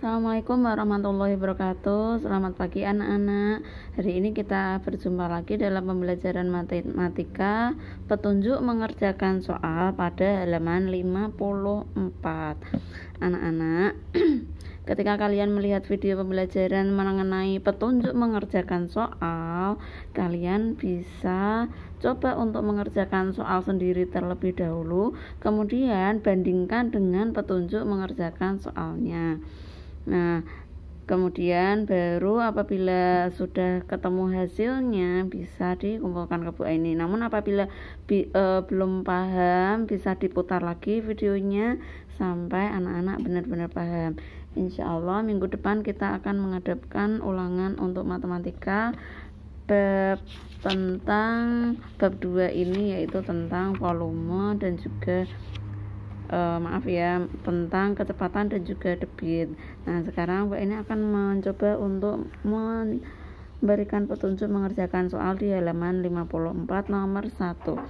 Assalamualaikum warahmatullahi wabarakatuh. Selamat pagi anak-anak. Hari ini kita berjumpa lagi dalam pembelajaran matematika petunjuk mengerjakan soal pada halaman 54. Anak-anak, ketika kalian melihat video pembelajaran mengenai petunjuk mengerjakan soal, kalian bisa coba untuk mengerjakan soal sendiri terlebih dahulu, kemudian bandingkan dengan petunjuk mengerjakan soalnya. Nah, kemudian baru apabila sudah ketemu hasilnya bisa dikumpulkan ke buku ini. Namun apabila belum paham, bisa diputar lagi videonya sampai anak-anak benar-benar paham. Insya Allah minggu depan kita akan menghadapkan ulangan untuk matematika tentang bab 2 ini, yaitu tentang volume dan juga tentang kecepatan dan juga debit. Nah, sekarang Mbak ini akan mencoba untuk memberikan petunjuk mengerjakan soal di halaman 54 nomor 1.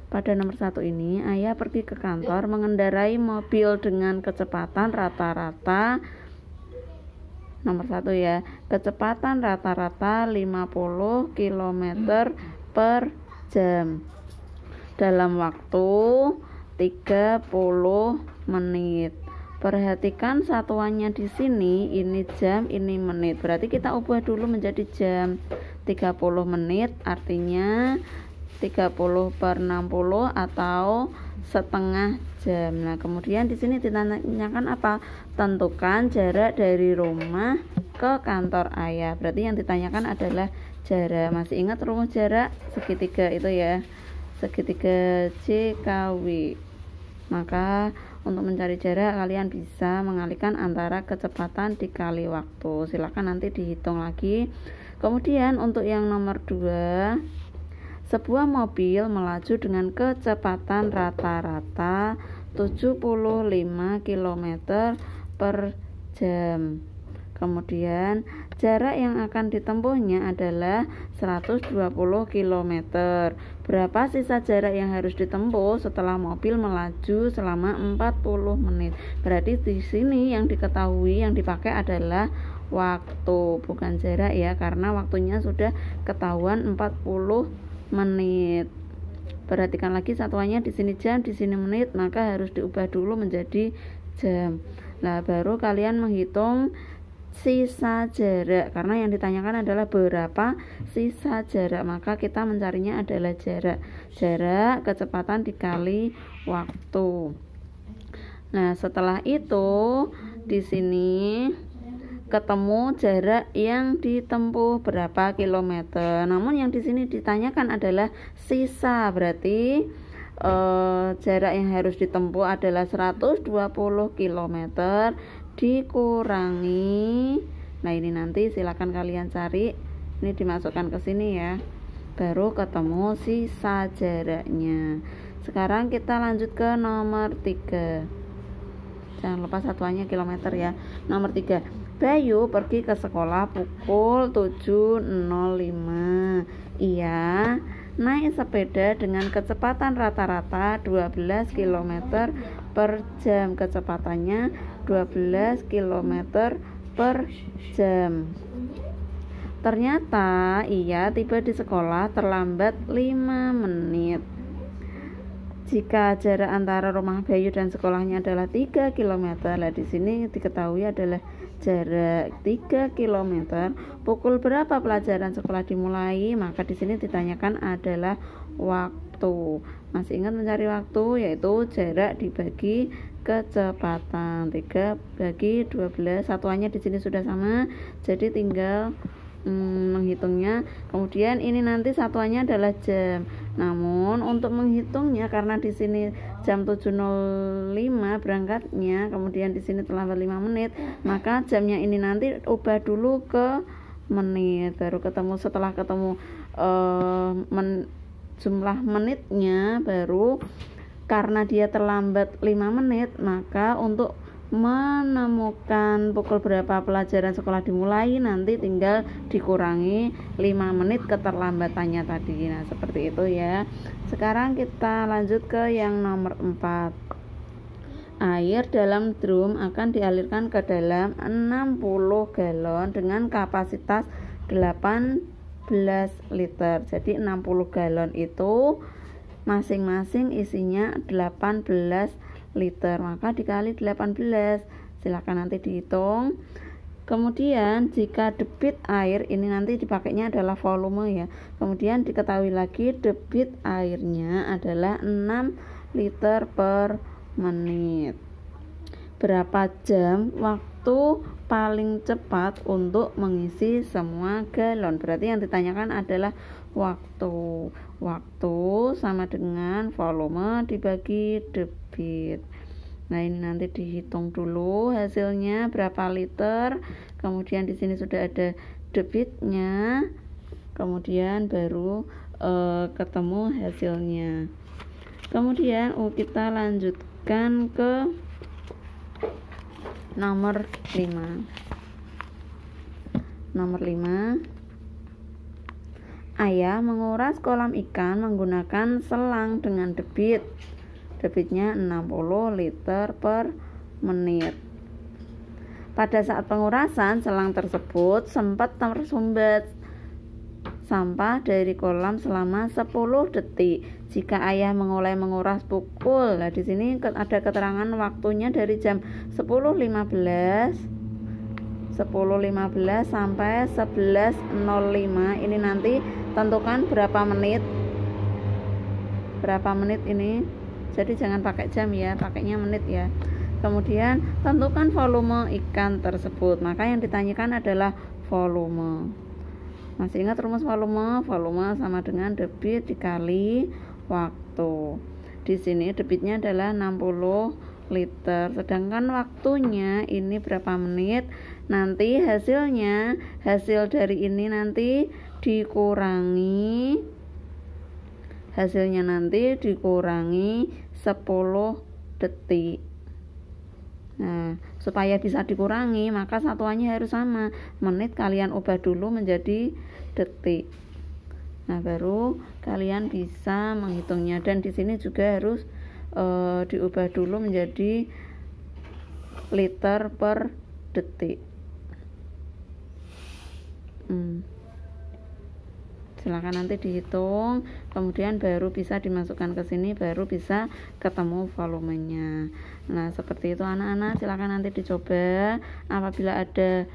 Pada nomor 1 ini, ayah pergi ke kantor mengendarai mobil dengan kecepatan rata-rata nomor 1 ya. Kecepatan rata-rata 50 km per jam dalam waktu 30 menit. Perhatikan satuannya di sini, ini jam, ini menit. Berarti kita ubah dulu menjadi jam. 30 menit artinya 30 per 60 atau setengah jam. Nah, kemudian di sini ditanyakan apa? Tentukan jarak dari rumah ke kantor ayah. Berarti yang ditanyakan adalah jarak. Masih ingat rumus jarak? Segitiga itu ya. Segitiga JKW. Maka untuk mencari jarak kalian bisa mengalihkan antara kecepatan dikali waktu. Silakan nanti dihitung lagi. Kemudian untuk yang nomor 2, sebuah mobil melaju dengan kecepatan rata-rata 75 km per jam. Kemudian jarak yang akan ditempuhnya adalah 120 km. Berapa sisa jarak yang harus ditempuh setelah mobil melaju selama 40 menit? Berarti di sini yang diketahui, yang dipakai adalah waktu, bukan jarak ya, karena waktunya sudah ketahuan 40 menit. Perhatikan lagi satuannya, di sini jam, di sini menit, maka harus diubah dulu menjadi jam. Nah, baru kalian menghitung sisa jarak, karena yang ditanyakan adalah berapa sisa jarak, maka kita mencarinya adalah jarak kecepatan dikali waktu. Nah, setelah itu di sini ketemu jarak yang ditempuh berapa kilometer. Namun yang di sini ditanyakan adalah sisa, berarti jarak yang harus ditempuh adalah 120 km dikurangi. Nah, ini nanti silakan kalian cari. Ini dimasukkan ke sini ya. Baru ketemu sisa jaraknya. Sekarang kita lanjut ke nomor 3. Jangan lupa satuannya kilometer ya. Nomor 3. Bayu pergi ke sekolah pukul 7.05. Ia naik sepeda dengan kecepatan rata-rata 12 km per jam. Kecepatannya 12 km per jam. Ternyata ia tiba di sekolah terlambat 5 menit. Jika jarak antara rumah Bayu dan sekolahnya adalah 3 km, lah di sini diketahui adalah jarak 3 km. Pukul berapa pelajaran sekolah dimulai? Maka di sini ditanyakan adalah waktu. Masih ingat mencari waktu, yaitu jarak dibagi kecepatan. 3 bagi 12. Satuannya di sini sudah sama, jadi tinggal menghitungnya. Kemudian ini nanti satuannya adalah jam. Namun untuk menghitungnya, karena di sini jam 7.05 berangkatnya, kemudian di sini terlambat 5 menit, maka jamnya ini nanti ubah dulu ke menit. Baru ketemu, setelah ketemu jumlah menitnya, baru karena dia terlambat 5 menit, maka untuk menemukan pukul berapa pelajaran sekolah dimulai, nanti tinggal dikurangi 5 menit keterlambatannya tadi. Nah, seperti itu ya. Sekarang kita lanjut ke yang nomor 4. Air dalam drum akan dialirkan ke dalam 60 galon dengan kapasitas 18 liter. Jadi 60 galon itu masing-masing isinya 18 liter, maka dikali 18. Silakan nanti dihitung. Kemudian jika debit air ini nanti dipakainya adalah volume ya. Kemudian diketahui lagi debit airnya adalah 6 liter per menit. Berapa jam waktu paling cepat untuk mengisi semua galon? Berarti yang ditanyakan adalah waktu. Waktu sama dengan volume dibagi debit. Nah, ini nanti dihitung dulu hasilnya berapa liter. Kemudian di sini sudah ada debitnya. Kemudian baru ketemu hasilnya. Kemudian kita lanjutkan ke nomor 5. Nomor 5. Ayah menguras kolam ikan menggunakan selang dengan debit. Debitnya 60 liter per menit. Pada saat pengurasan, selang tersebut sempat tersumbat sampah dari kolam selama 10 detik. Jika ayah mulai menguras pukul, nah di sini ada keterangan waktunya dari jam 10.15 sampai 11.05. Ini nanti tentukan berapa menit ini. Jadi jangan pakai jam ya, pakainya menit ya. Kemudian tentukan volume ikan tersebut. Maka yang ditanyakan adalah volume. Masih ingat rumus volume? Volume sama dengan debit dikali waktu. Di sini debitnya adalah 60 liter, sedangkan waktunya ini berapa menit. Nanti hasil dari ini nanti dikurangi 10 detik. Nah, supaya bisa dikurangi maka satuannya harus sama. Menit kalian ubah dulu menjadi detik. Nah, baru kalian bisa menghitungnya. Dan di sini juga harus diubah dulu menjadi liter per detik. Silakan nanti dihitung, kemudian baru bisa dimasukkan ke sini, baru bisa ketemu volumenya. Nah, seperti itu anak-anak, silakan nanti dicoba. Apabila ada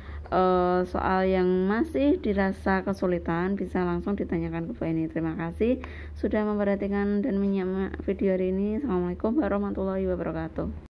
soal yang masih dirasa kesulitan, bisa langsung ditanyakan ke Bu Eni. Terima kasih sudah memperhatikan dan menyimak video hari ini. Assalamualaikum warahmatullahi wabarakatuh.